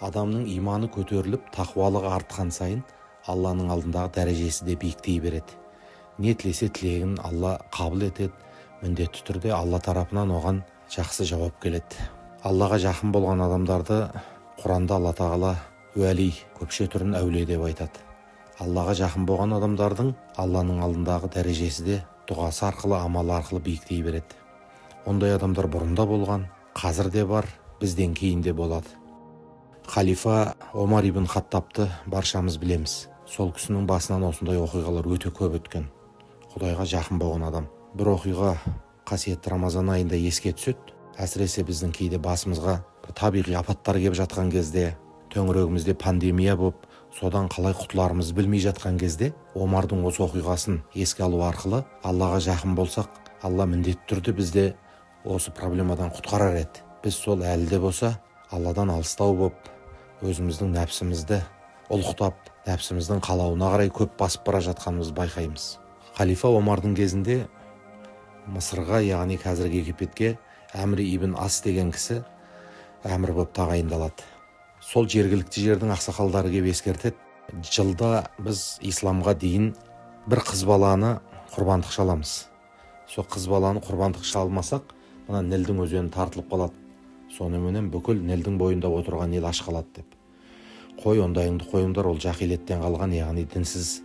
Адамның иманы көтеріліп, тақуалығы артқан сайын Алланың алдындағы дәрежесі де биіктей береді. Не тілесе тілегін Алла қабыл етеді, міндетті түрде Алла тарапынан оған жақсы жауап келеді. Аллаға жақын болған адамдарды Құранда Алла тағала уәли, көпше түрін әулие деп айтады. Аллаға жақын болған адамдардың Алланың алдындағы дәрежесі де дұғасы арқылы, амалы арқылы биіктей береді. Ондай адамдар бұрында болған, қазір де бар, бізден кейін де болады. Халифа Омар ибн Хаттабты баршамыз білеміз. Сол кісінің басынан осындай оқиғалар өте көп өткен. Құдайға жақын болған адам. Бір оқиға қасиетті Рамазан айында еске түседі. Әсіресе біздің кейде басымызға табиғи апаттар келіп жатқан кезде, төңірегімізде пандемия болып, содан қалай құтыларымызды білмей жатқан кезде, Омардың осы оқиғасын еске алу арқылы Аллаға жақын болсақ, Алла міндетті түрде бізді осы проблемадан құтқарар еді. Біз сол әлі де болса Алладан алыстау болып, өзіміздің нәпсімізді ұлықтап, нәпсіміздің қалауына қарай көп басып бара жатқанымызды байқаймыз. Халифа Омардың кезінде Мысырға, яғни қазіргі Египетке Әмір ибн Ас деген кісі әмір болып тағайындалады. Сол жергілікті жердің ақсақалдары келіп ескертеді, жылда біз исламға дейін бір қыз баланы құрбандық шаламыз. Сол қыз баланы құрбандық шалмасақ, мына Нілдің өзені тартылып қалады. Соныменен бүкіл Нілдің бойында отырған ел аш қалады деп. Қой, ондайыңды қойыңдар, ол жахилеттен қалған, яғни дінсіз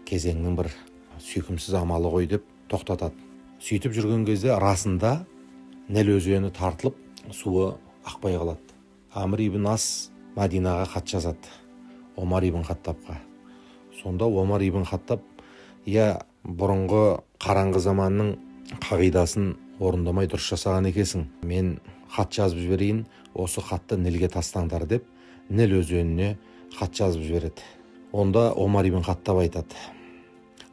кезеңнің бір сүйкімсіз амалы ғой деп тоқтатады. Сөйтіп жүрген кезде расында Ніл өзені тартылып, суы ақпай қалады. Әмір ибн Ас Мәдинаға хат жазады Омар ибн Хаттабқа. Сонда Омар ибн Хаттаб, бұрынғы қараңғы заманның қағидасын орындамай дұрыс жасаған екенсің. Мен хат жазып жіберейін, осы хатты Нілге тастаңдар деп, Ніл өзеніне хат жазып жібереді. Онда Омар ибн Хаттаб айтады: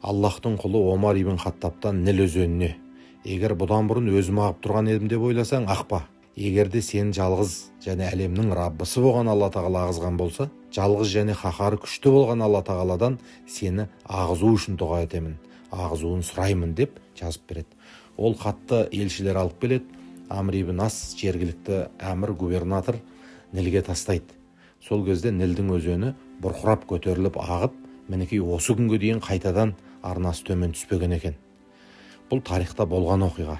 Аллахтың құлы Омар ибн Хаттабтан Ніл өзеніне, егер бұдан бұрын өзім ағып тұрған едім деп ойласаң, ақпа. Егерде сен жалғыз және әлемнің Раббысы болған Алла тағала ағызған болса, жалғыз және қаһары күшті болған Алла тағаладан сені ағызу үшін дұға етемін, ағызуын сұраймын деп жазып береді. Ол хатты елшілер алып келеді. Әмір ибн Ас, жергілікті әмір, губернатор, Нілге тастайды. Сол кезде Нілдің өзені бұрқырап көтеріліп ағып, мінекей осы күнге дейін қайтадан арнасы төмен түспеген екен. Бұл тарихта болған оқиға.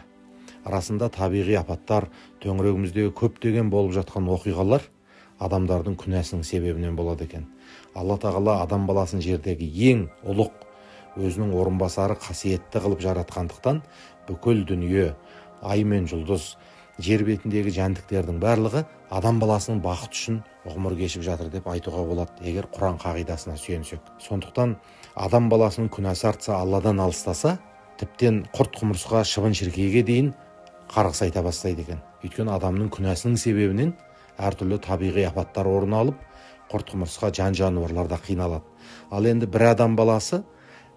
Арасында табиғи апаттар, төңірегіміздегі көптеген болып жатқан оқиғалар адамдардың күнәсінің себебінен болады екен. Алла тағала адам баласын жердегі ең ұлық, өзінің орынбасары қасиетті қылып жаратқандықтан, бүкіл дүние, ай мен жұлдыз, жер бетіндегі жәндіктердің барлығы адам баласының бақыты үшін ғұмыр кешіп жатыр деп айтуға болады, егер Құран қағидасына сүйенсек. Сондықтан адам баласының күнәсі артса, Алладан алыстаса, тіптен құрт құмырсқа, шыбын шіркейге дейін қарғыс айта бастайды екен. Өйткені адамның күнәсінің себебінен әртүрлі табиғи апаттар орын алып, құрт құмырсқа, жан-жануарлар да қиналады. Ал енді бір адам баласы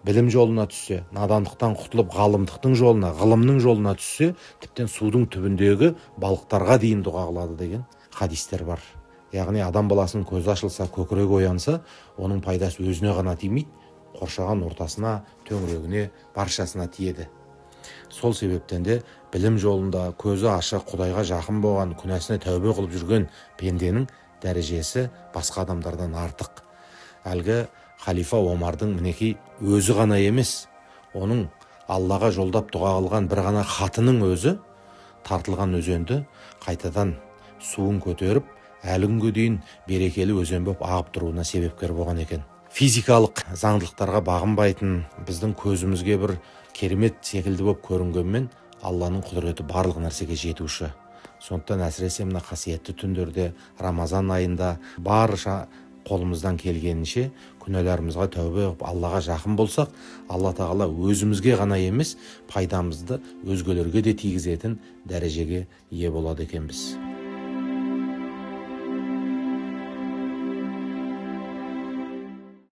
білім жолына түссе, надандықтан құтылып ғалымдықтың жолына, ғылымның жолына түссе, тіптен судың түбіндегі балықтарға дейін дұға қылады деген хадистер бар. Яғни адам баласының көзі ашылса, көкірегі оянса, оның пайдасы өзіне ғана тимейді, қоршаған ортасына, төңірегіне, баршасына тиеді. Сол себептен де білім жолында көзі ашық, Құдайға жақын болған, күнәсіне тәубе қылып жүрген пенденің дәрежесі басқа адамдардан артық. Әлгі халифа Омардың мінекей өзі ғана емес, оның Аллаға жолдап дұға қылған бір ғана хатының өзі тартылған өзенді қайтадан суын көтеріп, әлі күнге дейін берекелі өзен болып ағып тұруына себепкер болған екен. Физикалық заңдылықтарға бағынбайтын, біздің көзімізге бір керемет секілді болып көрінгенмен, Алланың құдіреті барлық нәрсеге жетуші. Сондықтан әсіресе мына қасиетті түндерде, Рамазан айында барша қолымыздан келгенінше күнәларымызға тәубе қылып Аллаға жақын болсақ, Алла тағала өзімізге ғана емес, пайдамызды өзгелерге де тигізетін дәрежеге ие болады екенбіз.